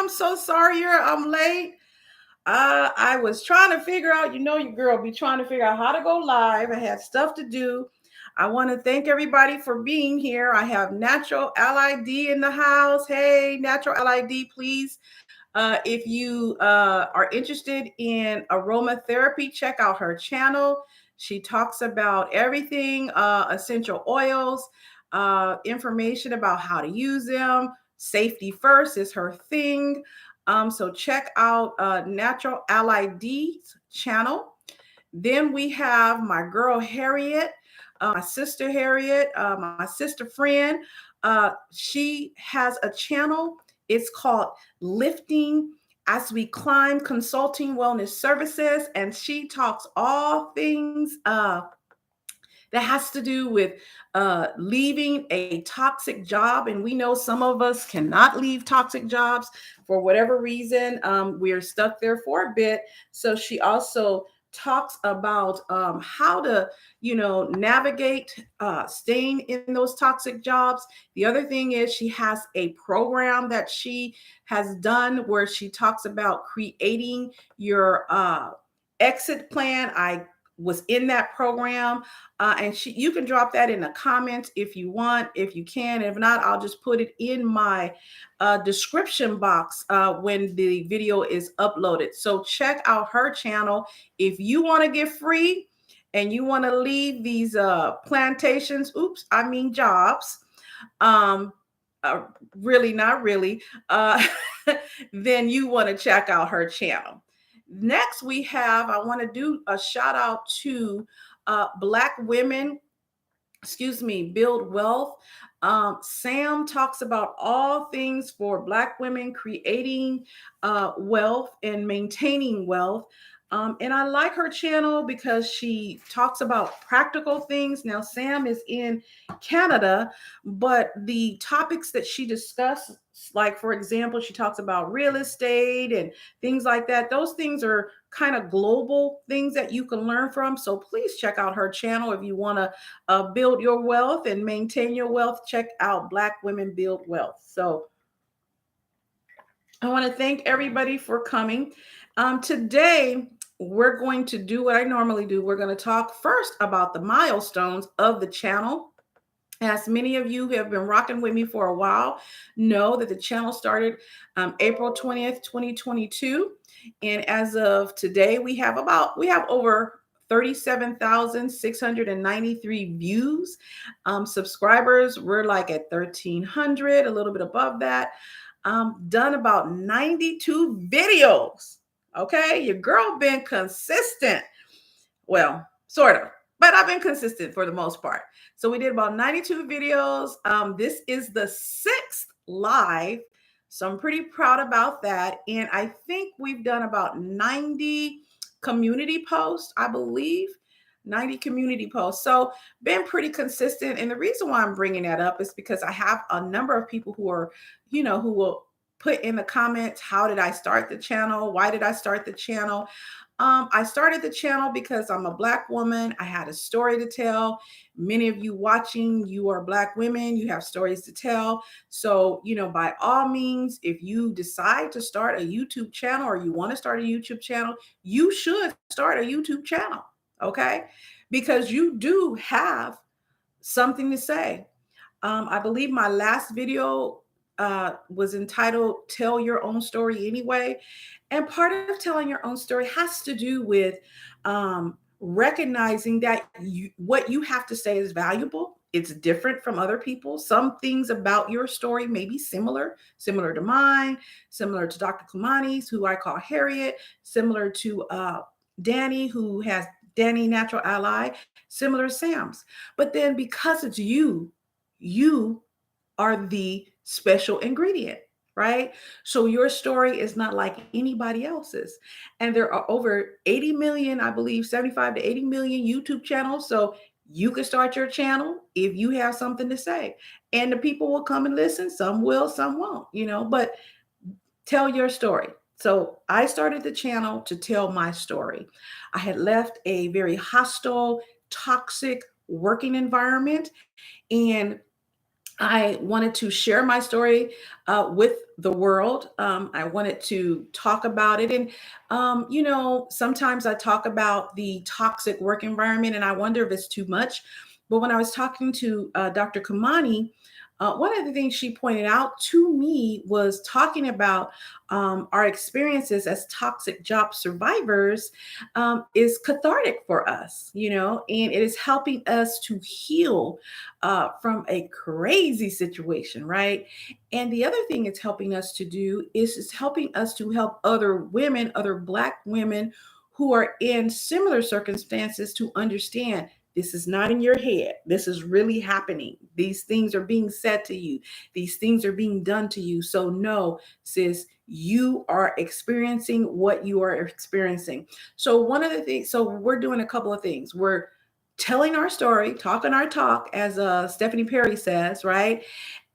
I'm so sorry I'm late. I was trying to figure out, your girl be trying to figure out how to go live. I had stuff to do. I want to thank everybody for being here. I have Natural LID in the house. Hey, Natural LID, please. If you are interested in aromatherapy, check out her channel. She talks about everything, essential oils, information about how to use them. Safety first is her thing. So check out Natural LID's channel. Then we have my girl Harriet, my sister Harriet, my sister friend. She has a channel. It's called Lifting as We Climb Consulting Wellness Services, and she talks all things that has to do with leaving a toxic job. And we know some of us cannot leave toxic jobs for whatever reason. We're stuck there for a bit. So she also talks about how to, navigate staying in those toxic jobs. The other thing is she has a program that she has done where she talks about creating your exit plan. I was in that program, and you can drop that in the comments if you want, if you can. If not, I'll just put it in my description box when the video is uploaded. So check out her channel if you want to get free and you want to leave these plantations. Jobs. Really, not really. Then you want to check out her channel. Next, I want to do a shout out to Black women, build wealth. Sam talks about all things for Black women creating wealth and maintaining wealth. And I like her channel because she talks about practical things. Now, Sam is in Canada, but the topics that she discusses, like, for example, she talks about real estate and things like that. Those things are kind of global things that you can learn from. So please check out her channel if you want to build your wealth and maintain your wealth. Check out Black Women Build Wealth. So I want to thank everybody for coming. Today, we're going to do what I normally do. We're going to talk first about the milestones of the channel. As many of you who have been rocking with me for a while know that the channel started April 20th, 2022. And as of today, we have over 37,693 views. Subscribers, we're like at 1,300, a little bit above that. Done about 92 videos. Okay, your girl been consistent. Well, sort of, but I've been consistent for the most part. So we did about 92 videos. This is the 6th live. So I'm pretty proud about that. And I think we've done about 90 community posts, I believe. 90 community posts. So been pretty consistent. And the reason why I'm bringing that up is because I have a number of people who are, who will put in the comments, how did I start the channel? Why did I start the channel? I started the channel because I'm a Black woman. I had a story to tell. Many of you watching, you are Black women. You have stories to tell. So, by all means, if you decide to start a YouTube channel or you want to start a YouTube channel, you should start a YouTube channel, okay? Because you do have something to say. I believe my last video was entitled Tell Your Own Story Anyway. And part of telling your own story has to do with recognizing that what you have to say is valuable. It's different from other people. Some things about your story may be similar to mine, similar to Dr. Kumani's, who I call Harriet, similar to Danny, who has Danny Natural Ally, similar to Sam's. But then because it's you are the special ingredient, right? So your story is not like anybody else's. And there are over 80 million, I believe 75 to 80 million YouTube channels. So you can start your channel if you have something to say. And the people will come and listen. Some will, some won't, but tell your story. So I started the channel to tell my story. I had left a very hostile, toxic working environment, and I wanted to share my story with the world. I wanted to talk about it. And, sometimes I talk about the toxic work environment and I wonder if it's too much. But when I was talking to Dr. Kamani, one of the things she pointed out to me was talking about our experiences as toxic job survivors is cathartic for us, and it is helping us to heal from a crazy situation, right? And the other thing it's helping us to do is it's helping us to help other women, other Black women who are in similar circumstances to understand this is not in your head. This is really happening. These things are being said to you. These things are being done to you. So, no, sis, you are experiencing what you are experiencing. So, one of the things, so we're doing a couple of things. We're telling our story, talking our talk, as Stephanie Perry says, right?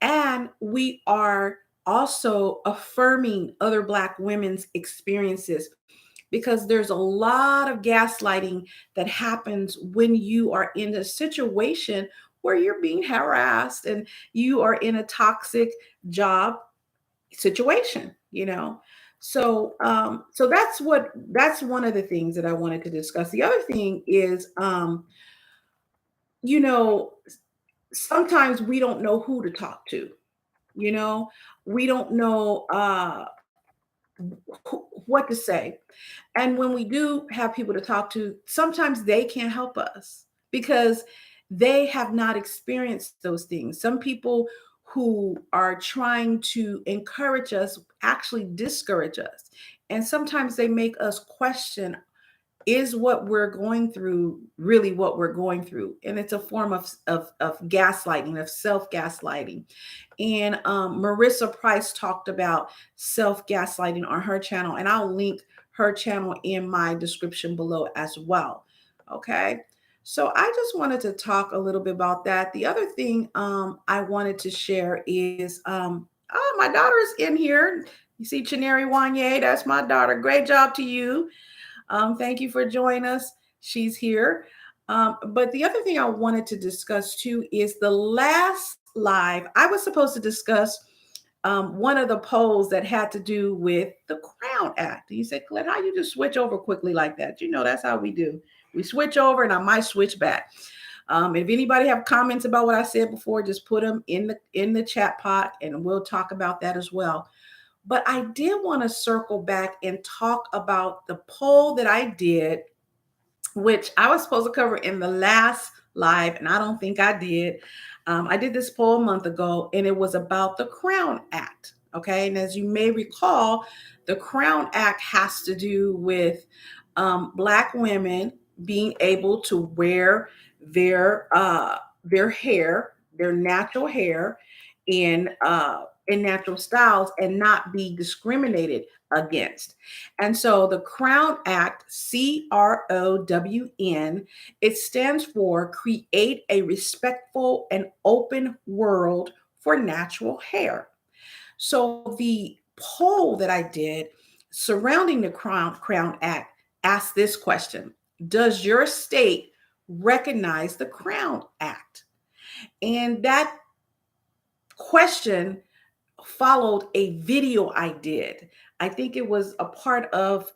And we are also affirming other Black women's experiences because there's a lot of gaslighting that happens when you are in a situation where you're being harassed and you are in a toxic job situation. So that's one of the things that I wanted to discuss. The other thing is you know sometimes we don't know who to talk to. you know we don't know what to say. And when we do have people to talk to, sometimes they can't help us because they have not experienced those things. Some people who are trying to encourage us actually discourage us. And sometimes they make us question, is what we're going through really what we're going through? And it's a form of gaslighting, of self-gaslighting. And Marissa Price talked about self-gaslighting on her channel, and I'll link her channel in my description below as well. Okay. So I just wanted to talk a little bit about that. The other thing I wanted to share is oh, my daughter's in here. You see Chineri Wanye, that's my daughter. Great job to you. Thank you for joining us. She's here. But the other thing I wanted to discuss too is the last live. I was supposed to discuss one of the polls that had to do with the Crown Act. And you said, Colette, how you just switch over quickly like that? That's how we do. We switch over, and I might switch back. If anybody have comments about what I said before, just put them in the chat pot, and we'll talk about that as well. But I did want to circle back and talk about the poll that I did, which I was supposed to cover in the last live, and I don't think I did. I did this poll a month ago, and it was about the Crown Act. Okay. And as you may recall, the Crown Act has to do with Black women being able to wear their hair, their natural hair, in natural styles and not be discriminated against. And so the Crown Act, CROWN, it stands for Create a Respectful and Open World for Natural Hair. So the poll that I did surrounding the Crown Act asked this question: does your state recognize the Crown Act? And that question followed a video I did. I think it was a part of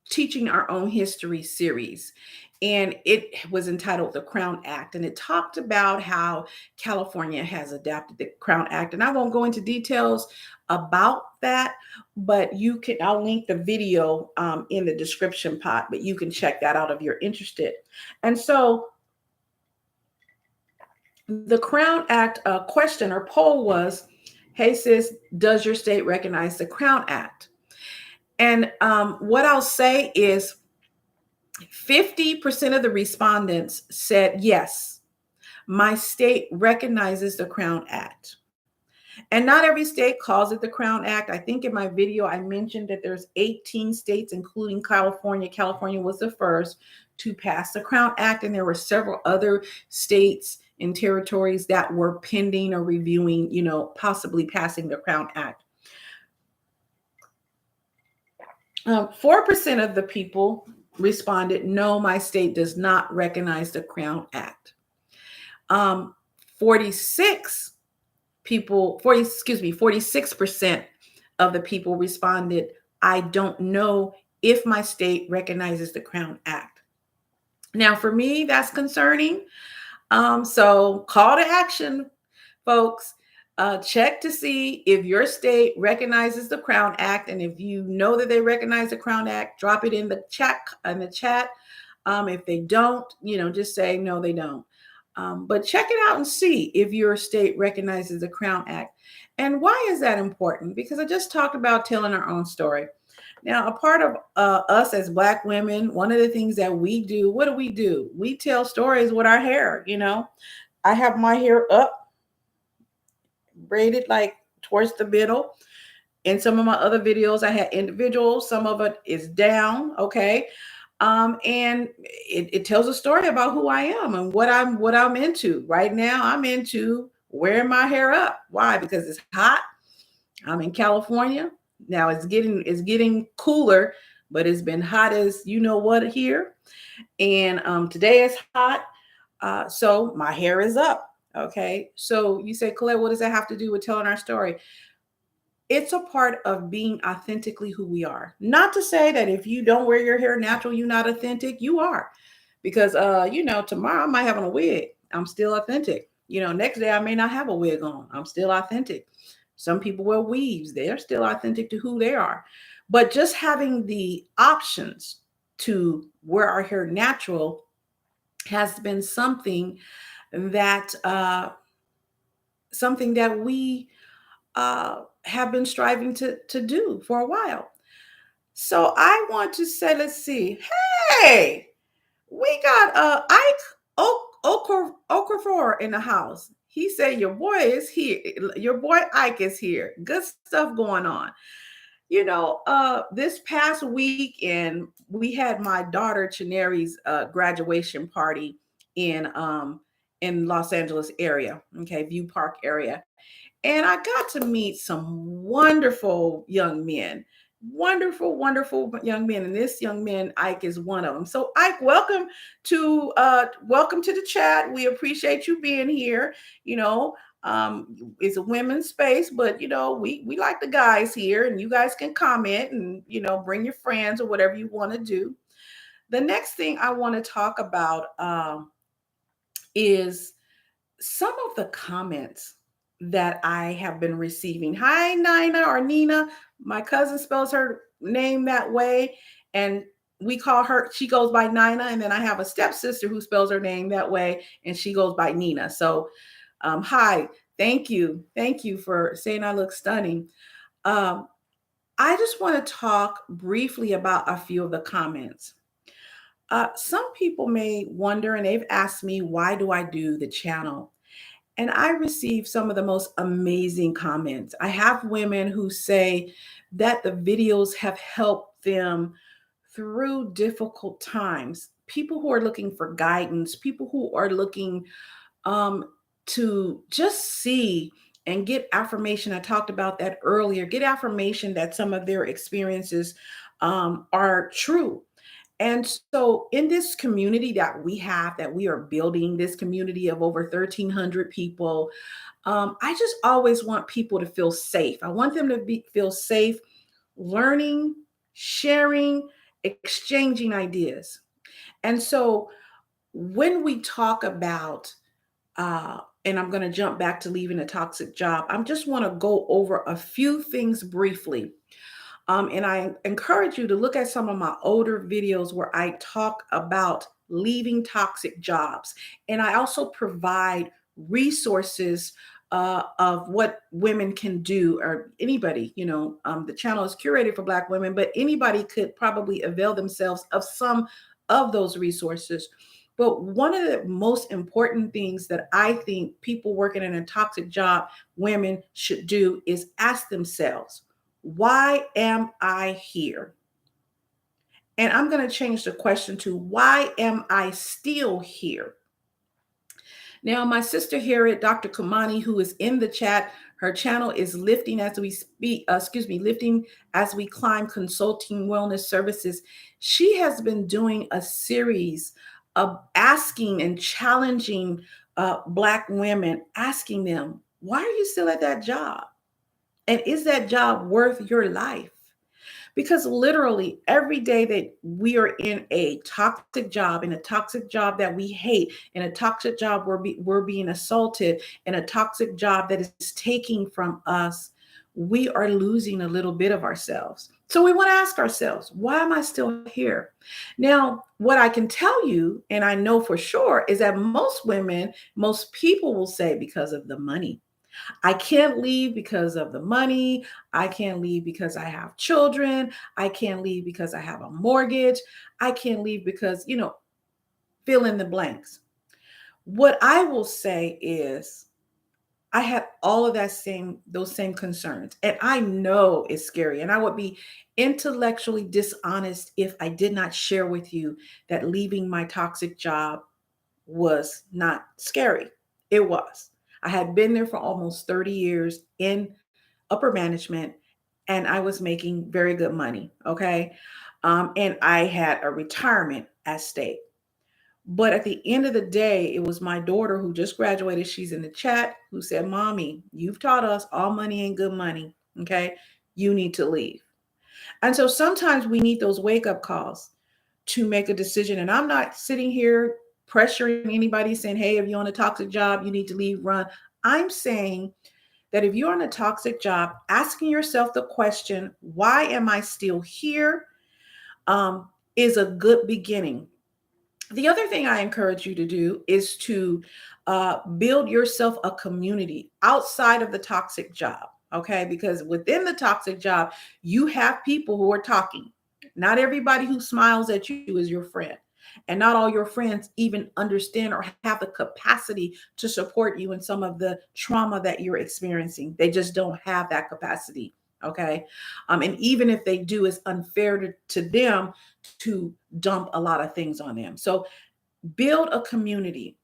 Teaching Our Own History series. And it was entitled The Crown Act. And it talked about how California has adapted the Crown Act. And I won't go into details about that, but I'll link the video in the description pot, but you can check that out if you're interested. And so the Crown Act question or poll was, hey sis, does your state recognize the Crown Act? And what I'll say is 50% of the respondents said, yes, my state recognizes the Crown Act. And not every state calls it the Crown Act. I think in my video, I mentioned that there's 18 states, including California. California was the first to pass the Crown Act. And there were several other states and territories that were pending or reviewing, possibly passing the Crown Act. 4% of the people responded, no, my state does not recognize the Crown Act. 46 46% of the people responded, I don't know if my state recognizes the Crown Act. Now, for me, that's concerning. So call to action, folks. Check to see if your state recognizes the Crown Act, and if you know that they recognize the Crown Act, drop it in the chat. If they don't, just say no, they don't. But check it out and see if your state recognizes the Crown Act. And why is that important? Because I just talked about telling our own story. Now, a part of us as Black women, one of the things that we do, what do? We tell stories with our hair. I have my hair up, braided like towards the middle. In some of my other videos, I had individuals. Some of it is down, okay? And it tells a story about who I am and what I'm into. Right now, I'm into wearing my hair up. Why? Because it's hot. I'm in California. Now it's getting cooler, but it's been hot as you know what here. And today is hot. So my hair is up. Okay. So you say, Colette, what does that have to do with telling our story? It's a part of being authentically who we are. Not to say that if you don't wear your hair natural, you're not authentic. You are. Because tomorrow I might have on a wig. I'm still authentic. Next day I may not have a wig on. I'm still authentic. Some people wear weaves. They're still authentic to who they are. But just having the options to wear our hair natural has been that we have been striving to do for a while. So I want to say, let's see. Hey, we got Ike Okafor in the house. He said your boy is here. Your boy Ike is here. Good stuff going on. This past weekend we had my daughter Chineri's graduation party in Los Angeles area, okay, View Park area. And I got to meet some wonderful young men, wonderful, wonderful young men. And this young man, Ike, is one of them. So, Ike, welcome to the chat. We appreciate you being here. It's a women's space, but we like the guys here, and you guys can comment and bring your friends or whatever you want to do. The next thing I want to talk about is some of the comments that I have been receiving. Hi, Nina or Nina. My cousin spells her name that way, and she goes by Nina. And then I have a stepsister who spells her name that way, and she goes by Nina. So, hi, thank you. Thank you for saying I look stunning. I just want to talk briefly about a few of the comments. Some people may wonder, and they've asked me, why do I do the channel? And I receive some of the most amazing comments. I have women who say that the videos have helped them through difficult times. People who are looking for guidance, people who are looking to just see and get affirmation. I talked about that earlier. Get affirmation that some of their experiences are true. And so in this community that we are building, this community of over 1,300 people, I just always want people to feel safe. I want them to feel safe learning, sharing, exchanging ideas. And so when we talk about, and I'm going to jump back to leaving a toxic job, I just want to go over a few things briefly. And I encourage you to look at some of my older videos where I talk about leaving toxic jobs. And I also provide resources of what women can do, or anybody, the channel is curated for Black women, but anybody could probably avail themselves of some of those resources. But one of the most important things that I think people working in a toxic job, women should do, is ask themselves, why am I here? And I'm going to change the question to, why am I still here? Now, my sister here at Dr. Kamani, who is in the chat, her channel is Lifting as we speak, Lifting as we Climb Consulting Wellness Services. She has been doing a series of asking and challenging Black women, asking them, why are you still at that job? And is that job worth your life? Because literally every day that we are in a toxic job, in a toxic job that we hate, in a toxic job where we're being assaulted, in a toxic job that is taking from us, we are losing a little bit of ourselves. So we want to ask ourselves, why am I still here? Now, what I can tell you, and I know for sure, is that most women, most people will say because of the money. I can't leave because of the money. I can't leave because I have children. I can't leave because I have a mortgage. I can't leave because, fill in the blanks. What I will say is I had all of those same concerns. And I know it's scary. And I would be intellectually dishonest if I did not share with you that leaving my toxic job was not scary. It was. I had been there for almost 30 years in upper management, and I was making very good money. Okay. And I had a retirement at stake. But at the end of the day, it was my daughter who just graduated. She's in the chat who said, Mommy, you've taught us all money ain't good money. Okay. You need to leave. And so sometimes we need those wake up calls to make a decision. And I'm not sitting here pressuring anybody saying, hey, if you're on a toxic job, you need to leave, run. I'm saying that if you're on a toxic job, asking yourself the question, why am I still here? Um, is a good beginning. The other thing I encourage you to do is to build yourself a community outside of the toxic job. Okay. Because within the toxic job, you have people who are talking. Not everybody who smiles at you is your friend. And not all your friends even understand or have the capacity to support you in some of the trauma that you're experiencing. They just don't have that capacity. Okay. And even if they do, it's unfair to them to dump a lot of things on them. So build a community.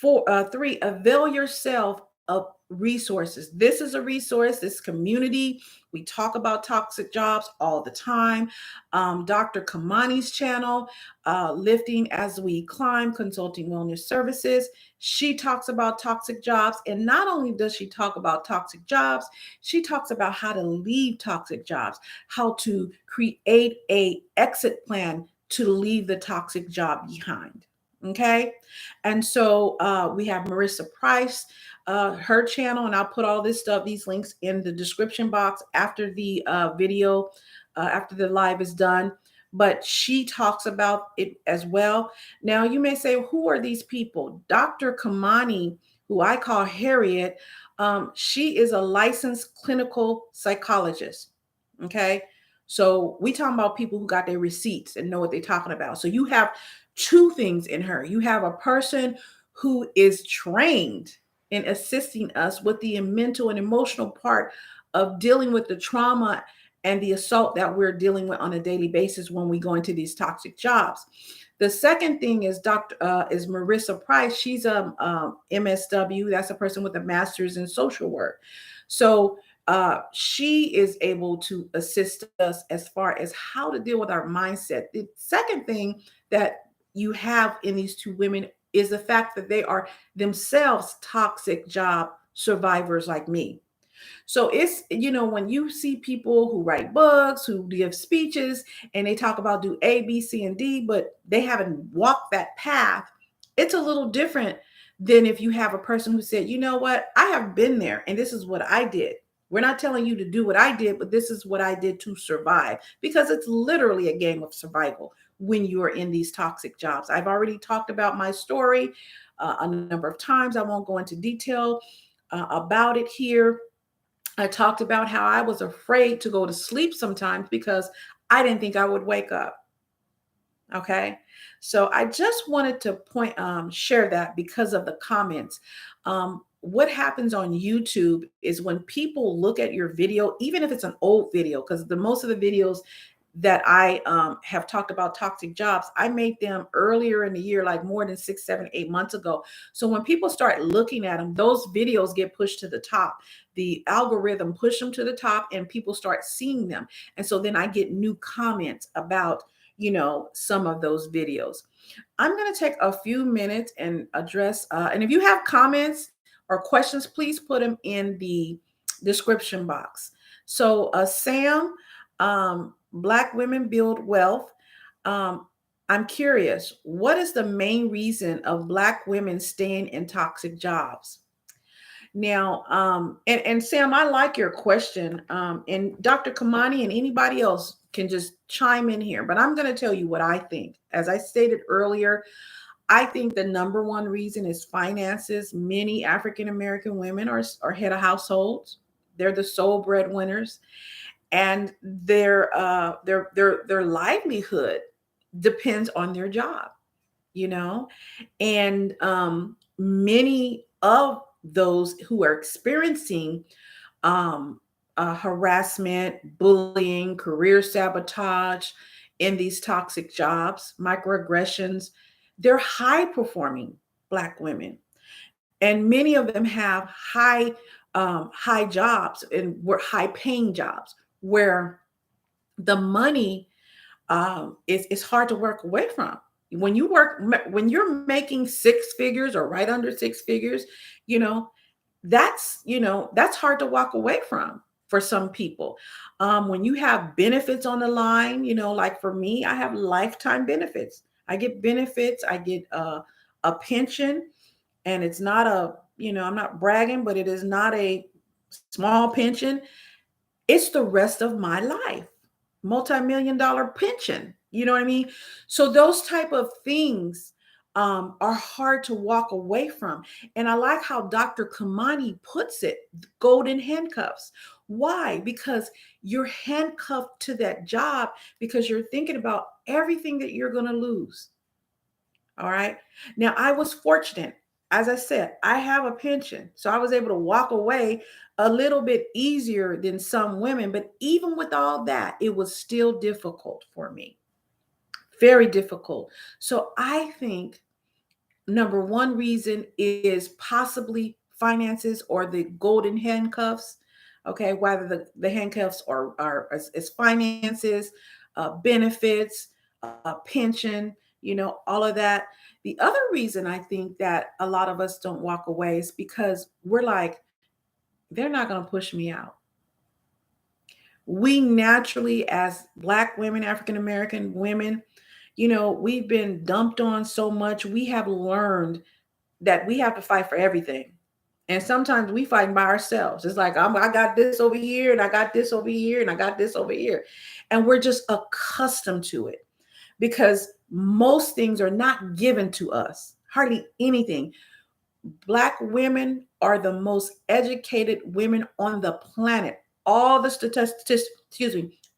Three, avail yourself of resources. This is a resource, this community. We talk about toxic jobs all the time. Dr. Kamani's channel, Lifting as We Climb, Consulting Wellness Services. She talks about toxic jobs. And not only does she talk about toxic jobs, she talks about how to leave toxic jobs, how to create a exit plan to leave the toxic job behind. Okay. And so we have Marissa Price, her channel, and I'll put all this stuff, these links in the description box after the video, after the live is done. But she talks about it as well. Now, you may say, who are these people? Dr. Kamani, who I call Harriet, she is a licensed clinical psychologist. Okay. So we talking about people who got their receipts and know what they're talking about. So you have two things in her. You have a person who is trained in assisting us with the mental and emotional part of dealing with the trauma and the assault that we're dealing with on a daily basis when we go into these toxic jobs. The second thing is is Marissa Price. She's a MSW. That's a person with a master's in social work. So she is able to assist us as far as how to deal with our mindset. The second thing that you have in these two women is the fact that they are themselves toxic job survivors like me. So it's, when you see people who write books, who give speeches, and they talk about do A, B, C, and D, but they haven't walked that path, it's a little different than if you have a person who said, you know what, I have been there and this is what I did. We're not telling you to do what I did, but this is what I did to survive, because it's literally a game of survival when you are in these toxic jobs. I've already talked about my story a number of times. I won't go into detail about it here. I talked about how I was afraid to go to sleep sometimes because I didn't think I would wake up. Okay. So I just wanted to share that because of the comments. What happens on YouTube is when people look at your video, even if it's an old video, because most of the videos that I have talked about toxic jobs, I made them earlier in the year, like more than 6, 7, 8 months ago. So when people start looking at them, those videos get pushed to the top. The algorithm push them to the top and people start seeing them. And so then I get new comments about, some of those videos. I'm going to take a few minutes and address, and if you have comments or questions, please put them in the description box. So, Sam, Black women build wealth. Um, I'm curious, what is the main reason of Black women staying in toxic jobs? Now, and Sam, I like your question. And Dr. Kamani and anybody else can just chime in here, but I'm going to tell you what I think. As I stated earlier, I think the number one reason is finances. Many African American women are head of households. They're the sole breadwinners, and their livelihood depends on their job. You know, and many of those who are experiencing um, harassment, bullying, career sabotage in these toxic jobs, microaggressions, they're high performing Black women. And many of them have high jobs and were high paying jobs where the money is hard to work away from. When you're making six figures or right under six figures, you know, that's hard to walk away from for some people. When you have benefits on the line, like for me, I have lifetime benefits. I get benefits. I get a pension, and it's not I'm not bragging, but it is not a small pension. It's the rest of my life. Multi-million dollar pension. You know what I mean? So those type of things are hard to walk away from. And I like how Dr. Kamani puts it, golden handcuffs. Why? Because you're handcuffed to that job because you're thinking about everything that you're going to lose. All right. Now, I was fortunate. As I said, I have a pension. So I was able to walk away a little bit easier than some women. But even with all that, it was still difficult for me. Very difficult. So I think number one reason is possibly finances or the golden handcuffs. Okay. Whether the handcuffs are as finances, benefits, pension, all of that. The other reason I think that a lot of us don't walk away is because we're like, they're not going to push me out. We naturally, as Black women, African American women, we've been dumped on so much. We have learned that we have to fight for everything. And sometimes we fight by ourselves. It's like, I got this over here, and I got this over here, and I got this over here. And we're just accustomed to it because most things are not given to us, hardly anything. Black women are the most educated women on the planet. All the statistics,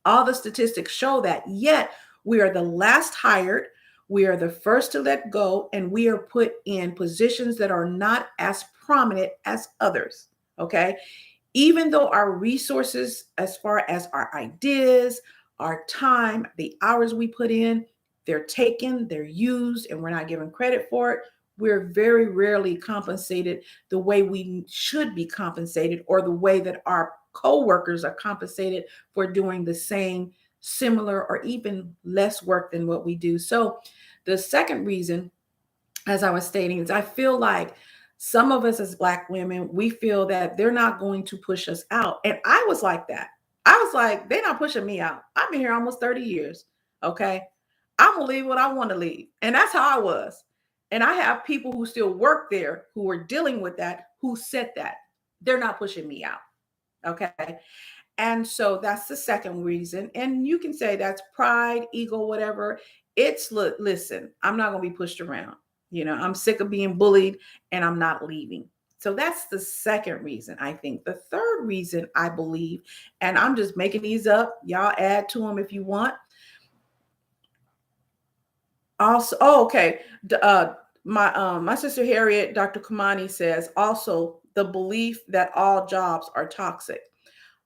all the statistics show that. Yet we are the last hired, we are the first to let go, and we are put in positions that are not as prominent as others. Okay. Even though our resources, as far as our ideas, our time, the hours we put in, they're taken, they're used, and we're not given credit for it. We're very rarely compensated the way we should be compensated, or the way that our coworkers are compensated for doing the same, similar, or even less work than what we do. So the second reason, as I was stating, is I feel like some of us as Black women, we feel that they're not going to push us out. And I was like that. I was like, they're not pushing me out. I've been here almost 30 years. Okay. I'm going to leave what I want to leave. And that's how I was. And I have people who still work there who are dealing with that, who said that they're not pushing me out. Okay. And so that's the second reason. And you can say that's pride, ego, whatever. Listen, I'm not going to be pushed around. I'm sick of being bullied, and I'm not leaving. So that's the second reason, I think. The third reason, I believe, and I'm just making these up. Y'all add to them if you want. Also, okay. My sister Harriet, Dr. Kamani, says also the belief that all jobs are toxic.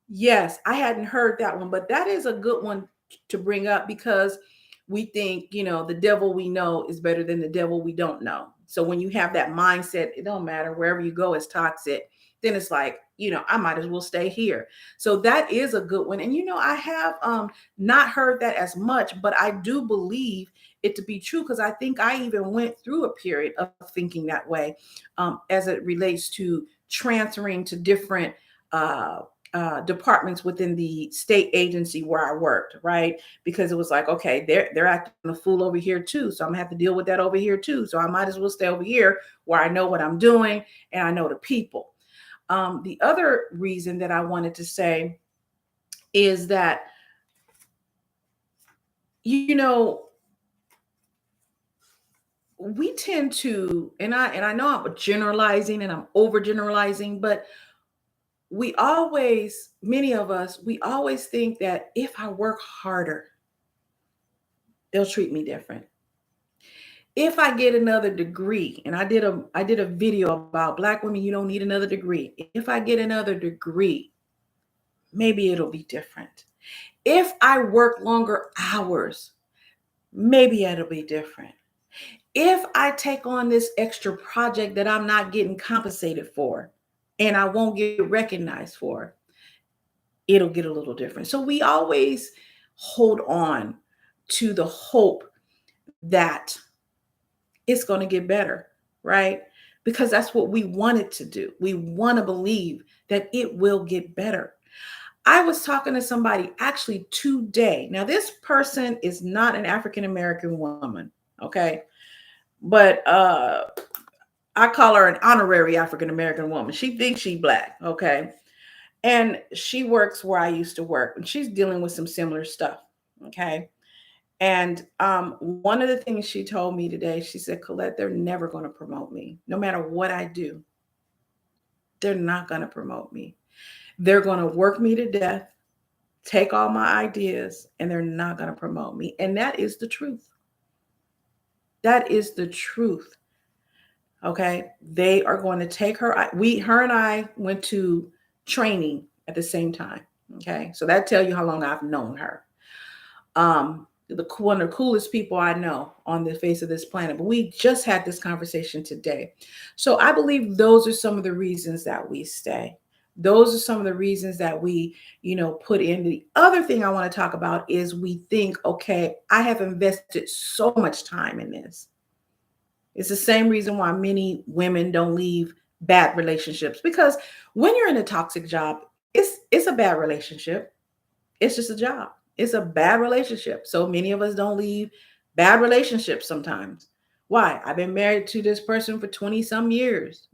Yes, I hadn't heard that one, but that is a good one to bring up because we think, the devil we know is better than the devil we don't know. So when you have that mindset, it don't matter, wherever you go, it's toxic, then it's like, I might as well stay here. So that is a good one. And I have not heard that as much, but I do believe it to be true, because I think I even went through a period of thinking that way, as it relates to transferring to different departments within the state agency where I worked, right? Because it was like, okay, they're acting a fool over here too, so I'm gonna have to deal with that over here too. So I might as well stay over here where I know what I'm doing and I know the people. The other reason that I wanted to say is that, you know, we tend to, and I know I'm generalizing and I'm overgeneralizing, but many of us, we always think that if I work harder, they'll treat me different. If I get another degree, and I did a video about Black women, you don't need another degree. If I get another degree, maybe it'll be different. If I work longer hours, maybe it'll be different. If I take on this extra project that I'm not getting compensated for and I won't get recognized for, it'll get a little different. So we always hold on to the hope that it's going to get better, right? Because that's what we want it to do. We want to believe that it will get better. I was talking to somebody actually today. Now, this person is not an African American woman, okay? But I call her an honorary African American woman. She thinks she's Black, okay? And she works where I used to work, and she's dealing with some similar stuff, okay? And one of the things she told me today, she said, Colette, they're never going to promote me. No matter what I do, they're not going to promote me. They're going to work me to death, take all my ideas, and they're not going to promote me. And that is the truth. That is the truth. Okay. They are going to take her. Her and I went to training at the same time. Okay. So that tells you how long I've known her. One of the coolest people I know on the face of this planet. But we just had this conversation today. So I believe those are some of the reasons that we stay. Those are some of the reasons that we, put in. The other thing I want to talk about is we think, okay, I have invested so much time in this. It's the same reason why many women don't leave bad relationships, because when you're in a toxic job, it's a bad relationship. It's just a job. It's a bad relationship. So many of us don't leave bad relationships sometimes. Why? I've been married to this person for 20 some years.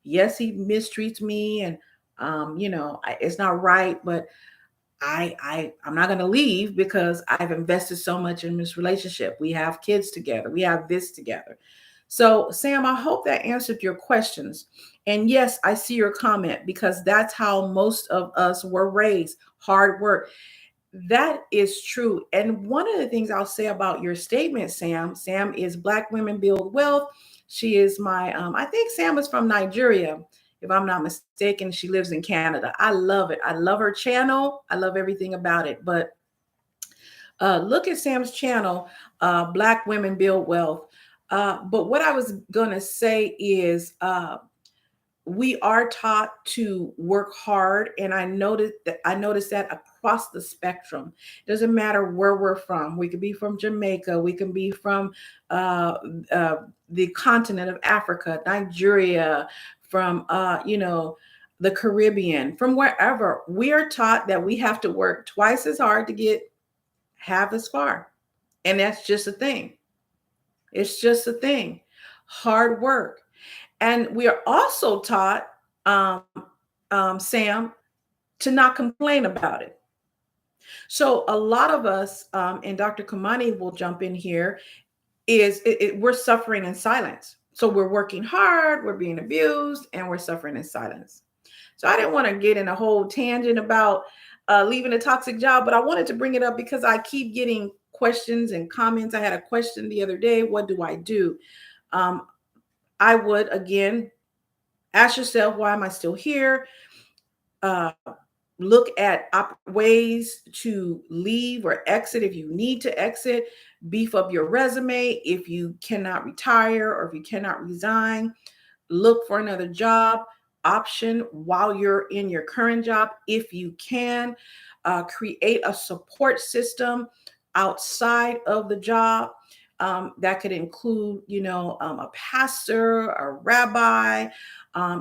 Yes, he mistreats me, and it's not right, but I'm not going to leave because I've invested so much in this relationship. We have kids together. We have this together. So, Sam, I hope that answered your questions. And yes, I see your comment, because that's how most of us were raised. Hard work. That is true. And one of the things I'll say about your statement, Sam is Black Women Build Wealth. She is I think Sam is from Nigeria, if I'm not mistaken. She lives in Canada. I love it. I love her channel. I love everything about it. But look at Sam's channel, Black Women Build Wealth. But what I was going to say is we are taught to work hard. And I noticed that across the spectrum. It doesn't matter where we're from. We could be from Jamaica. We can be from the continent of Africa, Nigeria, from, the Caribbean, from wherever. We are taught that we have to work twice as hard to get half as far. And that's just a thing. It's just a thing. Hard work. And we are also taught, Sam, to not complain about it. So a lot of us, and Dr. Kamani will jump in here, we're suffering in silence. So we're working hard, we're being abused, and we're suffering in silence. So I didn't want to get in a whole tangent about leaving a toxic job, but I wanted to bring it up because I keep getting questions and comments. I had a question the other day. What do I do? I would, again, ask yourself, why am I still here? Look at ways to leave or exit if you need to exit. Beef up your resume if you cannot retire or if you cannot resign. Look for another job. option while you're in your current job if you can. Create a support system outside of the job. That could include, a pastor, a rabbi.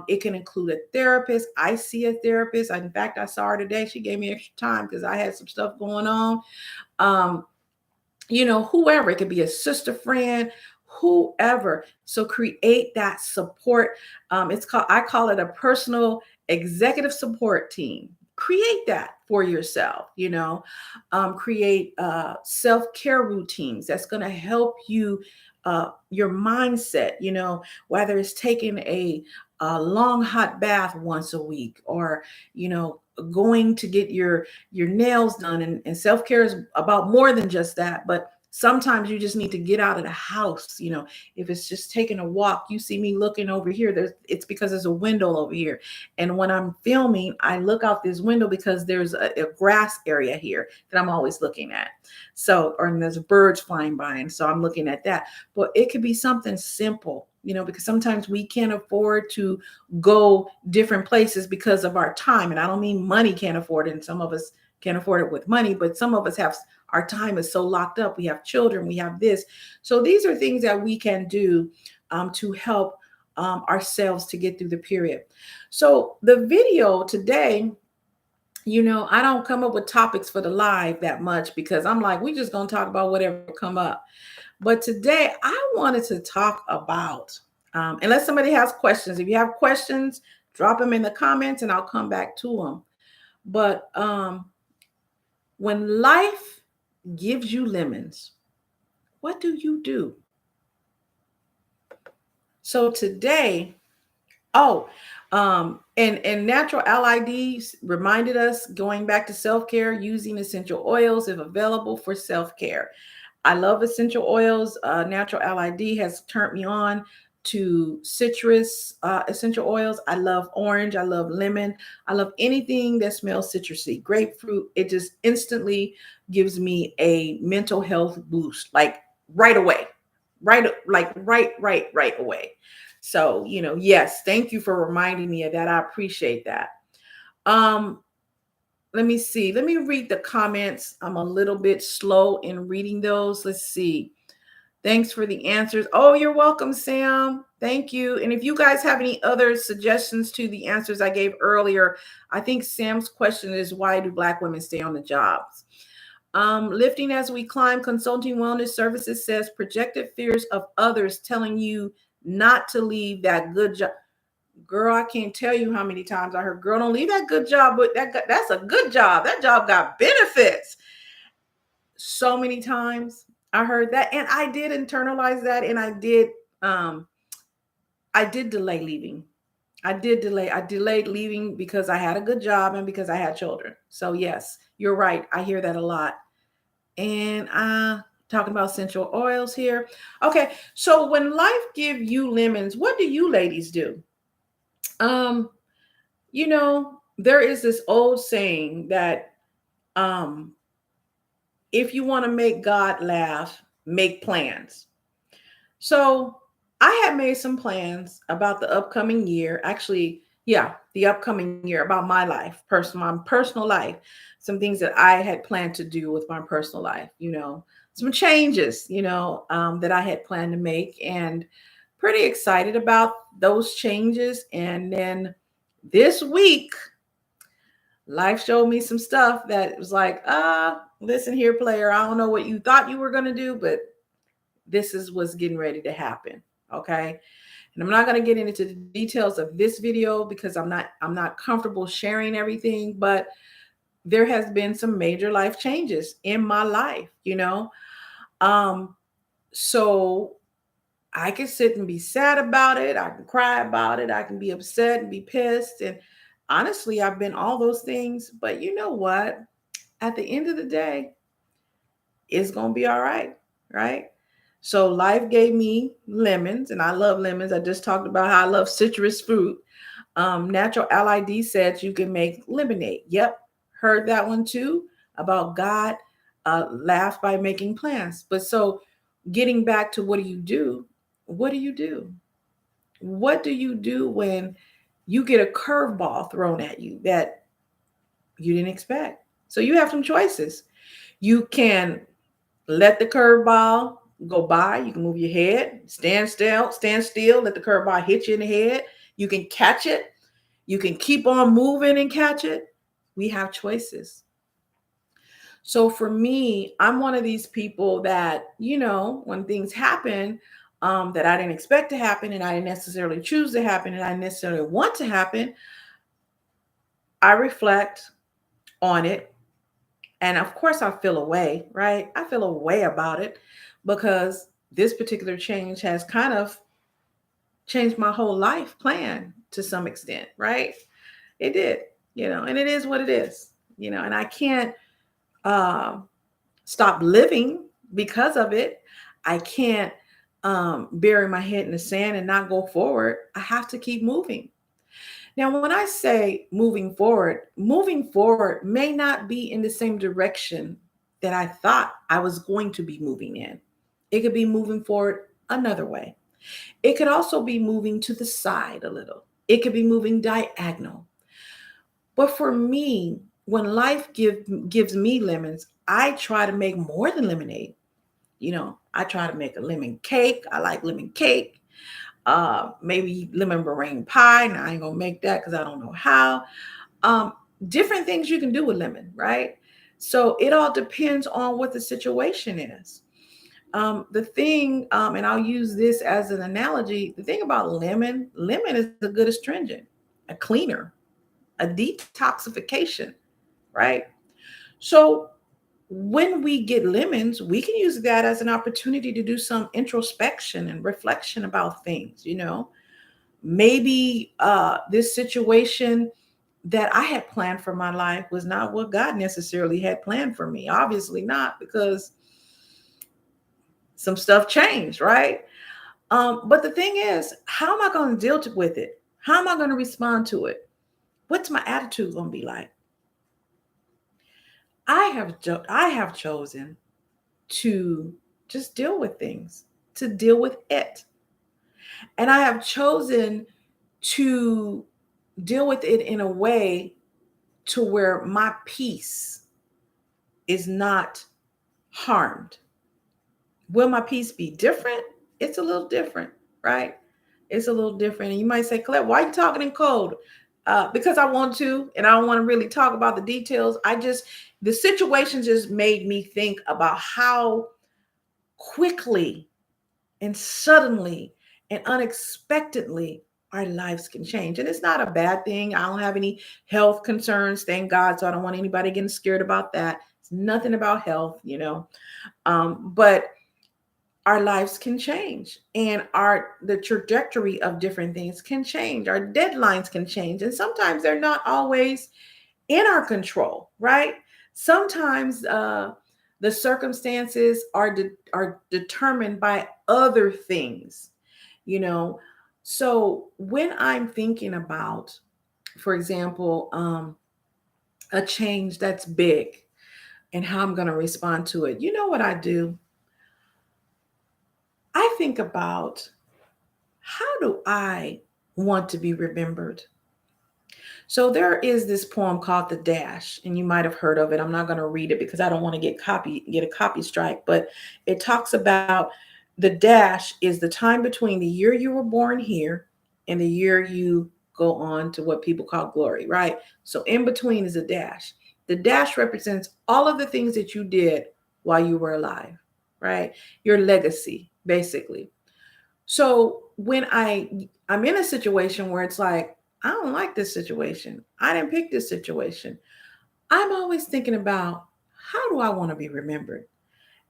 It can include a therapist. I see a therapist. In fact, I saw her today. She gave me extra time because I had some stuff going on. Um, whoever, it could be a sister friend, whoever. So create that support. I call it a personal executive support team. Create that for yourself, create self-care routines that's going to help you, your mindset, whether it's taking a long hot bath once a week, or, going to get your nails done. And self-care is about more than just that, but sometimes you just need to get out of the house. If it's just taking a walk, you see me looking over here, it's because there's a window over here, and when I'm filming, I look out this window because there's a grass area here that I'm always looking at. So, or and there's birds flying by, and so I'm looking at that. But it could be something simple, because sometimes we can't afford to go different places because of our time. And I don't mean money can't afford it, and some of us can't afford it with money, but some of us have, our time is so locked up. We have children, we have this. So these are things that we can do to help ourselves to get through the period. So the video today, I don't come up with topics for the live that much because I'm like, we just gonna talk about whatever come up. But today I wanted to talk about, unless somebody has questions, if you have questions, drop them in the comments and I'll come back to them. But when life gives you lemons, what do you do? So today, and Natural LID reminded us, going back to self-care, using essential oils if available for self-care. I love essential oils. Natural LID has turned me on to citrus essential oils. I love orange. I love lemon. I love anything that smells citrusy. Grapefruit. It just instantly gives me a mental health boost, like right away, right away. So, yes, thank you for reminding me of that. I appreciate that. Let me see. Let me read the comments. I'm a little bit slow in reading those. Let's see. Thanks for the answers. Oh, you're welcome, Sam. Thank you. And if you guys have any other suggestions to the answers I gave earlier, I think Sam's question is, why do Black women stay on the jobs? Lifting as we climb, consulting wellness services says projected fears of others telling you not to leave that good job. Girl, I can't tell you how many times I heard, girl, don't leave that good job, but that's a good job. That job got benefits. So many times I heard that, and I did internalize that, and I did delay leaving. I delayed leaving because I had a good job and because I had children. So yes, you're right. I hear that a lot. And talking about essential oils here. Okay, so when life give you lemons, what do you ladies do? There is this old saying that if you want to make God laugh, make plans. So I had made some plans about the upcoming year. Actually, yeah, the upcoming year, about my life, my personal life, some things that I had planned to do with my personal life, some changes, that I had planned to make, and pretty excited about those changes. And then this week, life showed me some stuff that was like, listen here, player, I don't know what you thought you were going to do, but this is what's getting ready to happen. Okay. And I'm not going to get into the details of this video because I'm not comfortable sharing everything, but there has been some major life changes in my life, so I can sit and be sad about it. I can cry about it. I can be upset and be pissed. And honestly, I've been all those things, but you know what? At the end of the day, it's going to be all right. Right. So life gave me lemons, and I love lemons. I just talked about how I love citrus fruit. Natural LID said you can make lemonade. Yep. Heard that one too, about God laughed by making plans. But so getting back to what do you do? What do you do? What do you do when you get a curveball thrown at you that you didn't expect. So you have some choices. You can let the curveball go by. You can move your head, stand still, let the curveball hit you in the head. You can catch it. You can keep on moving and catch it. We have choices. So for me, I'm one of these people that, when things happen that I didn't expect to happen and I didn't necessarily choose to happen and I didn't necessarily want to happen, I reflect on it. And of course, I feel a way, right? I feel a way about it because this particular change has kind of changed my whole life plan to some extent, right? It did, and it is what it is, and I can't uh, stop living because of it. I can't bury my head in the sand and not go forward. I have to keep moving. Now, when I say moving forward may not be in the same direction that I thought I was going to be moving in. It could be moving forward another way. It could also be moving to the side a little. It could be moving diagonal. But for me, when gives me lemons, I try to make more than lemonade. I try to make a lemon cake. I like lemon cake. Maybe lemon meringue pie. Now I ain't gonna make that because I don't know how. Um, Different things you can do with lemon, right? So it all depends on what the situation is. The thing, and I'll use this as an analogy. The thing about lemon is a good astringent, a cleaner, a detoxification, right? So when we get lemons, we can use that as an opportunity to do some introspection and reflection about things, maybe this situation that I had planned for my life was not what God necessarily had planned for me. Obviously not, because some stuff changed, right? But the thing is, how am I going to deal with it? How am I going to respond to it? What's my attitude going to be like? I have chosen to just deal with things, to deal with it. And I have chosen to deal with it in a way to where my peace is not harmed. Will my peace be different? It's a little different, right? It's a little different. And you might say, Colette, why are you talking in code? Because I want to, and I don't want to really talk about the details. The situation just made me think about how quickly and suddenly and unexpectedly our lives can change. And it's not a bad thing. I don't have any health concerns, thank God. So I don't want anybody getting scared about that. It's nothing about health. But our lives can change, and the trajectory of different things can change. Our deadlines can change, and sometimes they're not always in our control, right? Sometimes the circumstances are determined by other things, you know. So when I'm thinking about, for example, a change that's big and how I'm going to respond to it, you know what I do? I think about, how do I want to be remembered? So there is this poem called The Dash, and you might have heard of it. I'm not going to read it because I don't want to get a copy strike, but it talks about the dash is the time between the year you were born here and the year you go on to what people call glory, right? So in between is a dash. The dash represents all of the things that you did while you were alive, right? Your legacy, basically. So when I'm in a situation where it's like, I don't like this situation. I didn't pick this situation. I'm always thinking about, how do I want to be remembered?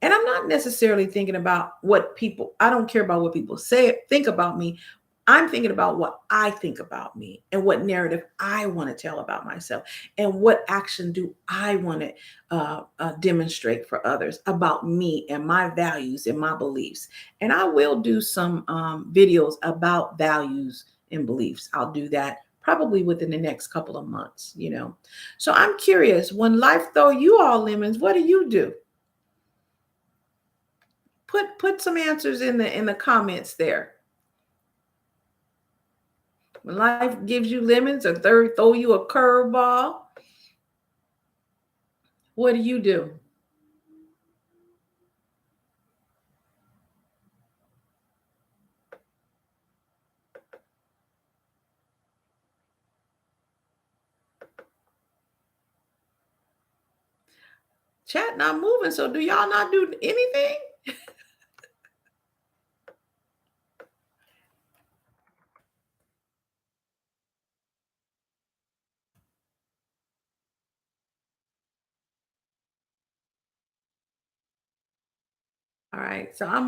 And I'm not necessarily thinking about I don't care about what people think about me. I'm thinking about what I think about me and what narrative I want to tell about myself and what action do I want to demonstrate for others about me and my values and my beliefs. And I will do some videos about values and beliefs. I'll do that probably within the next couple of months. So I'm curious, when life throw you all lemons, what do you do? Put some answers in the comments there. When life gives you lemons or throw you a curveball, what do you do? Chat not moving, so do y'all not do anything? All right, so I'm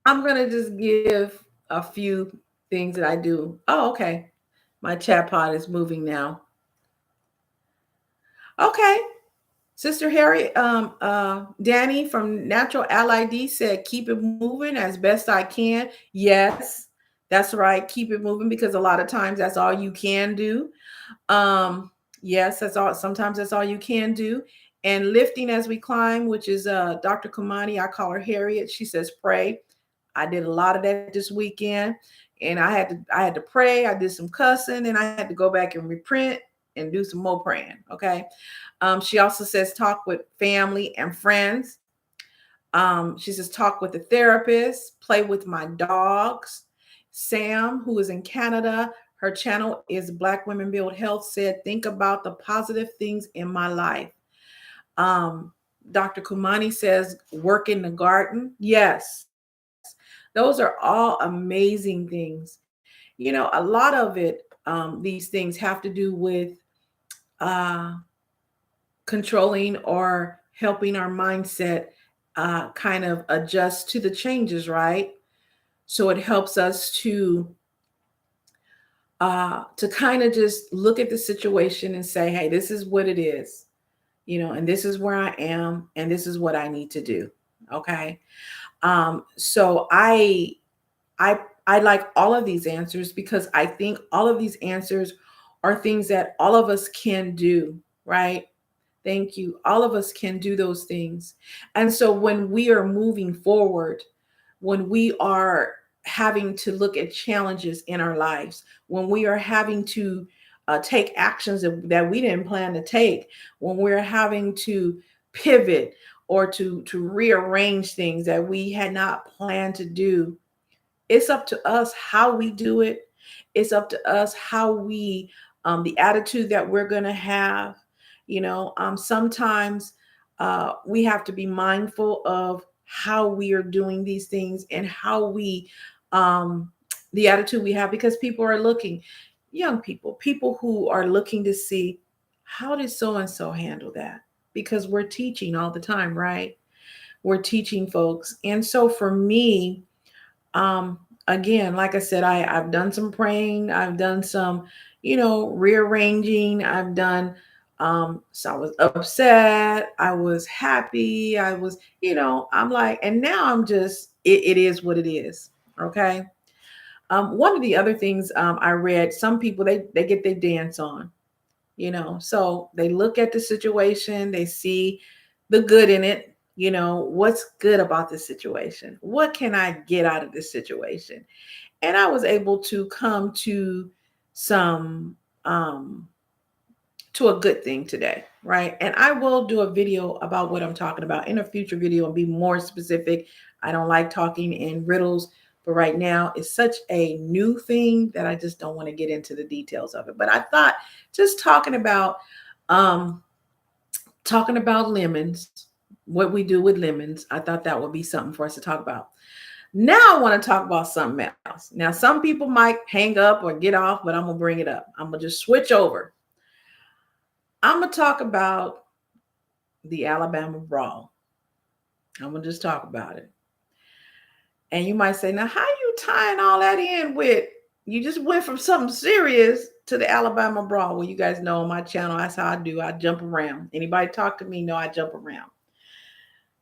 gonna just give a few things that I do. Oh, okay. My chat pod is moving now. Okay. Sister Harry, Danny from Natural Ally D said, keep it moving as best I can. Yes, that's right. Keep it moving because a lot of times that's all you can do. Um, yes, that's all. Sometimes that's all you can do. And lifting as we climb, which is Dr. Kumani, I call her Harriet. She says, pray. I did a lot of that this weekend, and I had to pray. I did some cussing, and I had to go back and reprint and do some more praying. Okay. She also says talk with family and friends. She says talk with the therapist, play with my dogs. Sam, who is in Canada, her channel is Black Women Build Health, said think about the positive things in my life. Um, Dr. Kumani says work in the garden. Yes, those are all amazing things. A lot of it, these things have to do with uh, controlling or helping our mindset kind of adjust to the changes, right? So it helps us to kind of just look at the situation and say, hey, this is what it is, and this is where I am, and this is what I need to do. Okay. So I like all of these answers because I think all of these answers are things that all of us can do, right? Thank you. All of us can do those things. And so when we are moving forward, when we are having to look at challenges in our lives, when we are having to take actions that we didn't plan to take, when we're having to pivot or to rearrange things that we had not planned to do, it's up to us how we do it. It's up to us how we, the attitude that we're going to have. Sometimes we have to be mindful of how we are doing these things and how the attitude we have, because people are looking, young people who are looking to see how did so and so handle that, because we're teaching all the time, right? We're teaching folks. And so for me, again, like I said, I've done some praying, I've done some, rearranging, I've done, so I was upset, I was happy, I was, I'm like, and now I'm just, it is what it is. Okay. One of the other things I read, some people they get their dance on, so they look at the situation, they see the good in it. What's good about this situation, what can I get out of this situation? And I was able to come some um to a good thing today, right? And I will do a video about what I'm talking about in a future video and be more specific. I don't like talking in riddles, but right now it's such a new thing that I just don't want to get into the details of it. But I thought just um talking about lemons, what we do with lemons, I thought that would be something for us to talk about. Now I want to talk about something else. Now some people might hang up or get off, but I'm gonna bring it up. I'm gonna just switch over. I'm gonna talk about the Alabama brawl. I'm gonna just talk about it. And you might say, now how you tying all that in with, you just went from something serious to the Alabama brawl? Well, you guys know on my channel, that's how I do. I jump around. Anybody talk to me, know I jump around.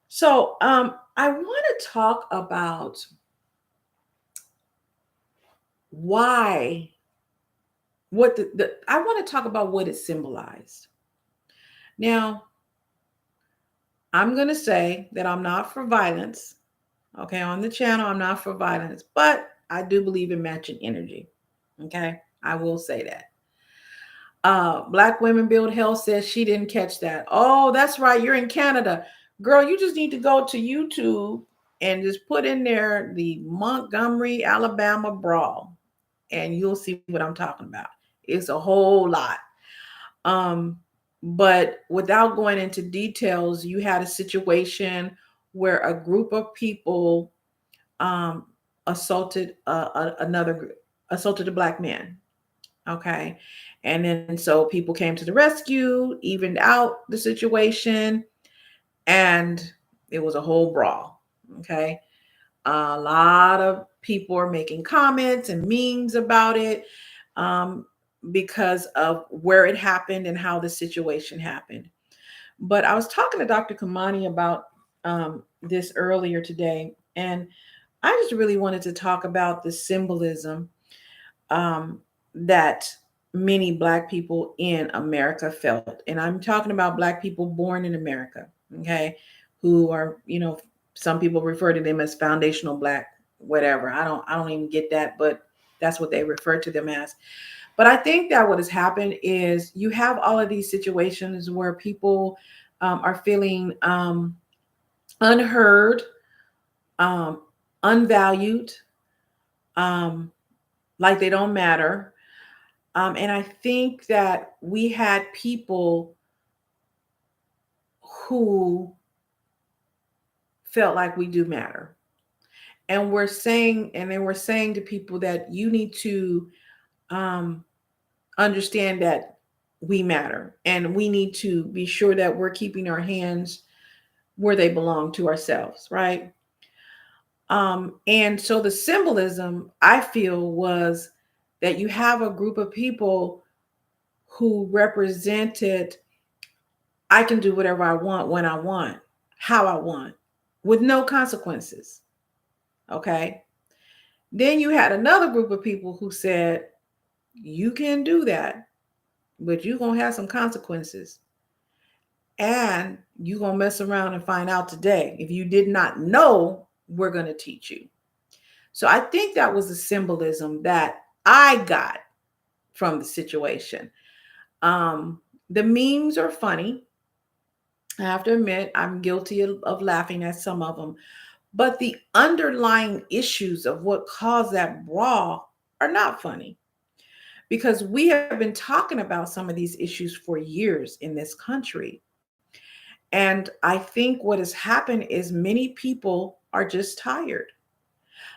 So I want to talk about why, what I want to talk about what it symbolized. Now, I'm going to say that I'm not for violence. Okay, on the channel, I'm not for violence, but I do believe in matching energy. Okay. I will say that. Black Women Build Health says she didn't catch that. Oh, that's right. You're in Canada. Girl, you just need to go to YouTube and just put in there the Montgomery, Alabama brawl, and you'll see what I'm talking about. It's a whole lot. Um, but without going into details, you had a situation where a group of people um, assaulted assaulted a black man. Okay. And then so people came to the rescue, evened out the situation, and it was a whole brawl. Okay. A lot of people are making comments and memes about it um, because of where it happened and how the situation happened. But I was talking to Dr. Kamani about this earlier today, and I just really wanted to talk about the symbolism um, that many Black people in America felt. And I'm talking about Black people born in America, okay, who are, some people refer to them as foundational Black, whatever. I don't even get that, but that's what they refer to them as. But I think that what has happened is you have all of these situations where people are feeling unheard, um, unvalued, um, like they don't matter. And I think that we had people who felt like we do matter. And they were saying to people that you need to um, understand that we matter and we need to be sure that we're keeping our hands where they belong to ourselves, right? And so the symbolism I feel was that you have a group of people who represented I can do whatever I want when I want, how I want, with no consequences. Okay. Then you had another group of people who said, you can do that, but you're going to have some consequences. And you're going to mess around and find out today. If you did not know, we're going to teach you. So I think that was the symbolism that I got from the situation. Um, the memes are funny. I have to admit, I'm guilty of laughing at some of them. But the underlying issues of what caused that brawl are not funny because we have been talking about some of these issues for years in this country. And I think what has happened is many people are just tired.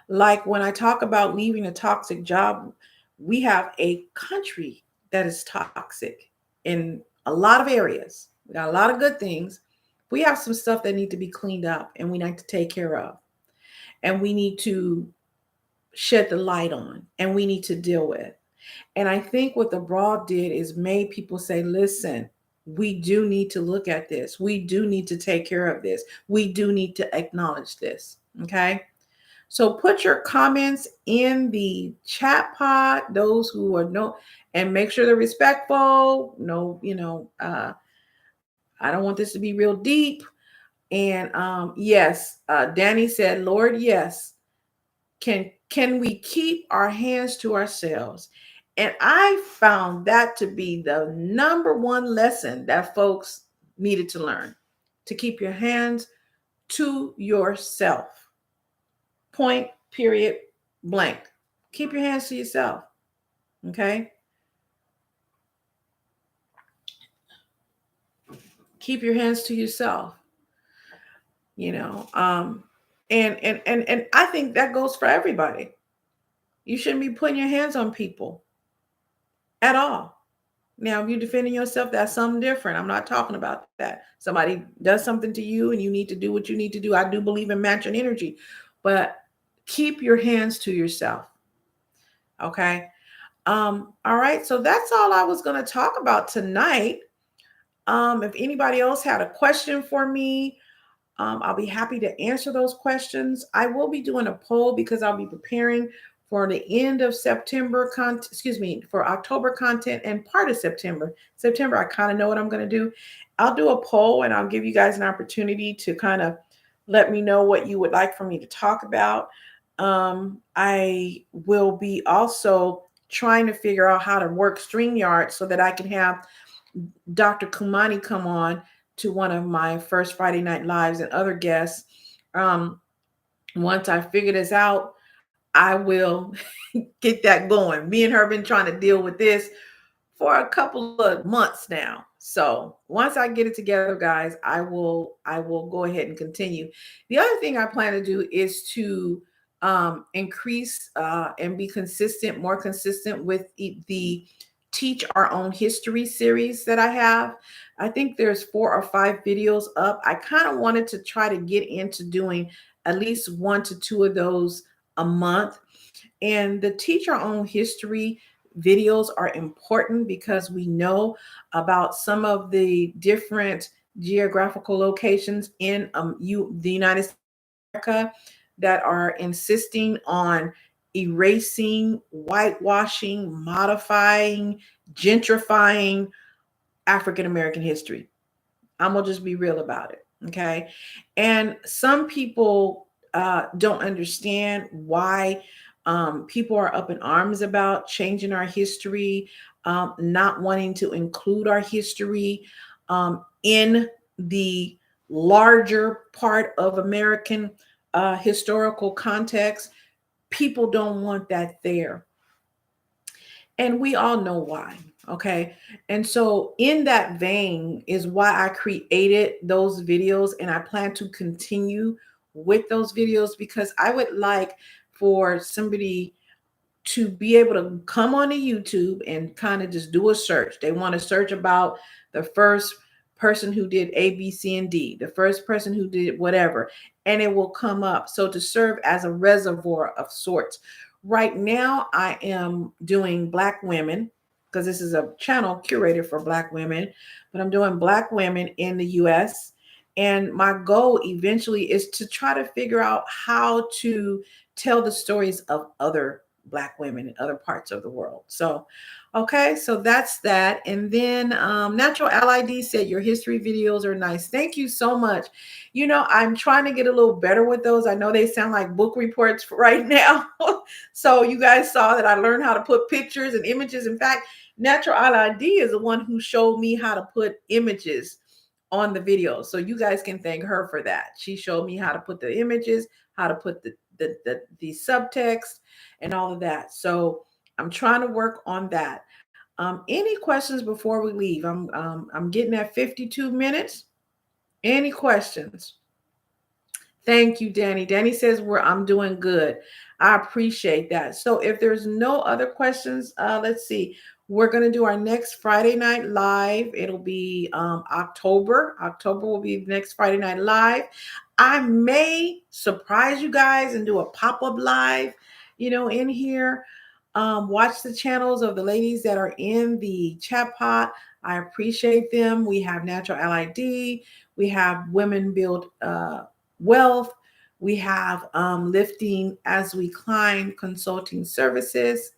Like when I talk about leaving a toxic job, we have a country that is toxic in a lot of areas. We got a lot of good things. We have some stuff that need to be cleaned up and we need to take care of. And we need to shed the light on and we need to deal with. And I think what the broad did is made people say, listen, we do need to look at this. We do need to take care of this. We do need to acknowledge this. Okay. So put your comments in the chat pod, those who are no, and make sure they're respectful. No, I don't want this to be real deep. And yes, Danny said, Lord, yes. Can we keep our hands to ourselves? And I found that to be the number one lesson that folks needed to learn, to keep your hands to yourself. Point, period, blank. Keep your hands to yourself. Okay? Keep your hands to yourself. You know, and I think that goes for everybody. You shouldn't be putting your hands on people at all. Now, if you're defending yourself, that's something different. I'm not talking about that. Somebody does something to you and you need to do what you need to do. I do believe in matching energy, but keep your hands to yourself. Okay. All right. So that's all I was going to talk about tonight. If anybody else had a question for me, I'll be happy to answer those questions. I will be doing a poll because I'll be preparing for the end of September content, excuse me, for October content and part of September. September, I kind of know what I'm going to do. I'll do a poll and I'll give you guys an opportunity to kind of let me know what you would like for me to talk about. I will be also trying to figure out how to work StreamYard so that I can have Dr. Kumani come on to one of my first Friday Night Lives and other guests. Um, Once I figure this out, I will get that going. Me and her been trying to deal with this for a couple of months now. So once I get it together, guys, I will go ahead and continue. The other thing I plan to do is to increase and be consistent, more consistent with the Teach Our Own History series that I have. I think there's 4 or 5 videos up. I kind of wanted to try to get into doing at least 1 to 2 of those a month. And the Teach Our Own History videos are important because we know about some of the different geographical locations in the United States of America that are insisting on erasing, whitewashing, modifying, gentrifying African American history. I'm gonna just be real about it. Okay. And some people don't understand why people are up in arms about changing our history, not wanting to include our history in the larger part of American historical context. People don't want that there. And we all know why. Okay. And so, in that vein, is why I created those videos, and I plan to continue with those videos because I would like for somebody to be able to come on to YouTube and kind of just do a search. They want to search about the first person who did A, B, C, and D, the first person who did whatever, and it will come up. So to serve as a reservoir of sorts. Right now, I am doing Black women because this is a channel curated for Black women, but I'm doing Black women in the US. And my goal eventually is to try to figure out how to tell the stories of other Black women in other parts of the world. So, okay, so that's that. And then Natural Ally said your history videos are nice. Thank you so much. You know, I'm trying to get a little better with those. I know they sound like book reports right now. So you guys saw that I learned how to put pictures and images. In fact, Natural Ally is the one who showed me how to put images on the video. So you guys can thank her for that. She showed me how to put the images, how to put the subtext and all of that. So I'm trying to work on that. Any questions before we leave? I'm getting at 52 minutes. Any questions? Thank you, Danny. Danny says I'm doing good. I appreciate that. So if there's no other questions, let's see. We're going to do our next Friday night live. It'll be October. October will be next Friday night live. I may surprise you guys and do a pop-up live, in here. Watch the channels of the ladies that are in the chat pot. I appreciate them. We have Natural Ally. We have Women Build Wealth. We have Lifting as We Climb Consulting Services.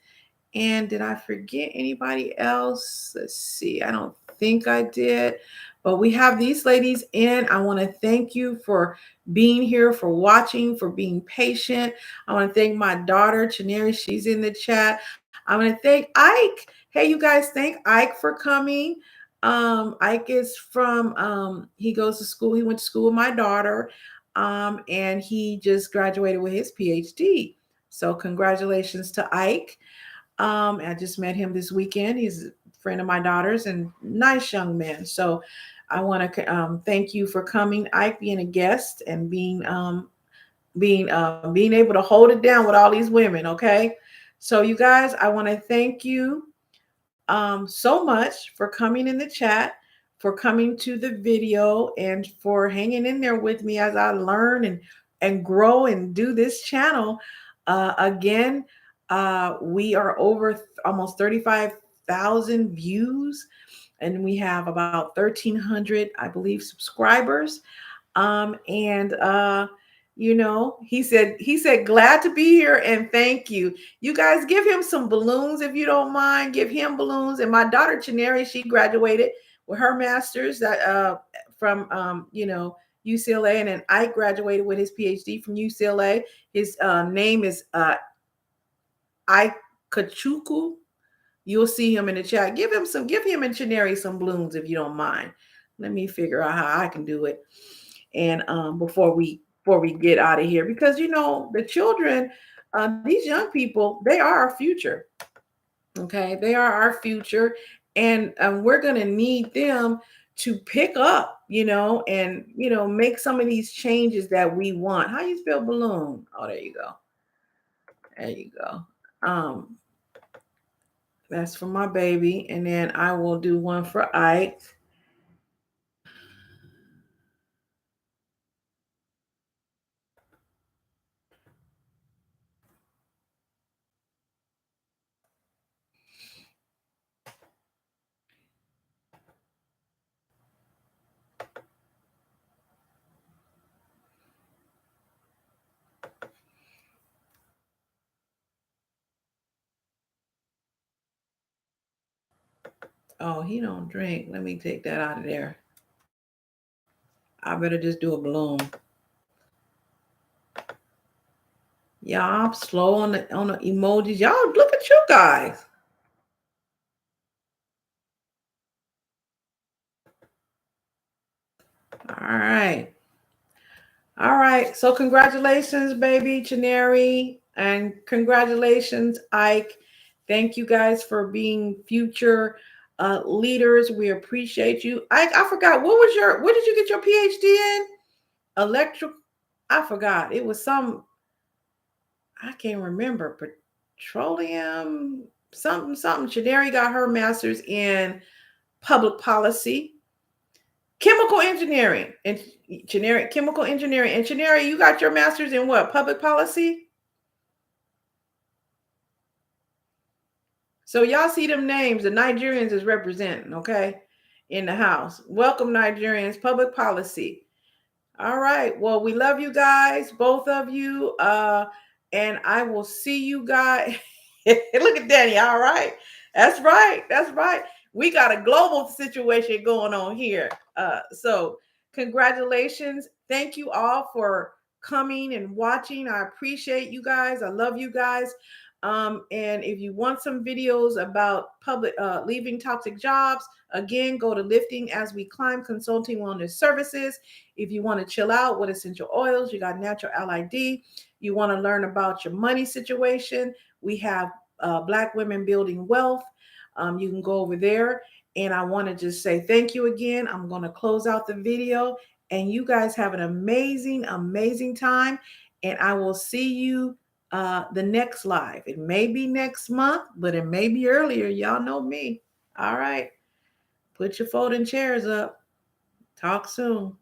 And did I forget anybody else? Let's see. I don't think I did. But we have these ladies in. I want to thank you for being here, for watching, for being patient. I want to thank my daughter, Chaneri. She's in the chat. I want to thank Ike. Hey, you guys, thank Ike for coming. Ike is from, he goes to school. He went to school with my daughter. And he just graduated with his PhD. So congratulations to Ike. I just met him this weekend. He's a friend of my daughter's and nice young man. So I want to thank you for coming, Ike, being a guest and being able to hold it down with all these women. Okay. So you guys, I want to thank you so much for coming in the chat, for coming to the video, and for hanging in there with me as I learn and grow and do this channel. Again, we are over almost 35,000 views, and we have about 1,300, I believe, subscribers. And he said glad to be here and thank you. You guys give him some balloons if you don't mind. Give him balloons. And my daughter Chaneri, she graduated with her master's that from UCLA, and then Ike graduated with his PhD from UCLA. His name is Ike Kachuku. You'll see him in the chat. Give him and Chineri some balloons if you don't mind. Let me figure out how I can do it. And before we get out of here, because the children, these young people, they are our future. Okay, they are our future, and we're gonna need them to pick up, and make some of these changes that we want. How you spell balloon? Oh, there you go. There you go. That's for my baby, and then I will do one for Ike. Oh, he don't drink. Let me take that out of there. I better just do a balloon. Y'all, I'm slow on the emojis. Y'all, look at you guys. All right. All right. So congratulations, baby Chineri. And congratulations, Ike. Thank you guys for being future leaders. We appreciate you. Ike, I forgot. What did you get your PhD in? Electric. I forgot. It was I can't remember. Petroleum, something. Chineri got her master's in public policy. Chemical engineering and generic chemical engineering. And Chineri, you got your master's in what? Public policy? So y'all see them names. The Nigerians is representing, okay, in the house. Welcome, Nigerians. Public policy. All right. Well, we love you guys, both of you. And I will see you guys. Look at Danny. All right. That's right. That's right. We got a global situation going on here. So congratulations. Thank you all for coming and watching. I appreciate you guys. I love you guys. And if you want some videos about public leaving toxic jobs, again, go to Lifting as We Climb Consulting Wellness Services. If you want to chill out with essential oils, you got Natural LID. You want to learn about your money situation, we have Black Women Building Wealth. You can go over there. And I want to just say thank you again. I'm going to close out the video. And you guys have an amazing, amazing time. And I will see you the next live. It may be next month, but it may be earlier. Y'all know me. All right. Put your folding chairs up. Talk soon.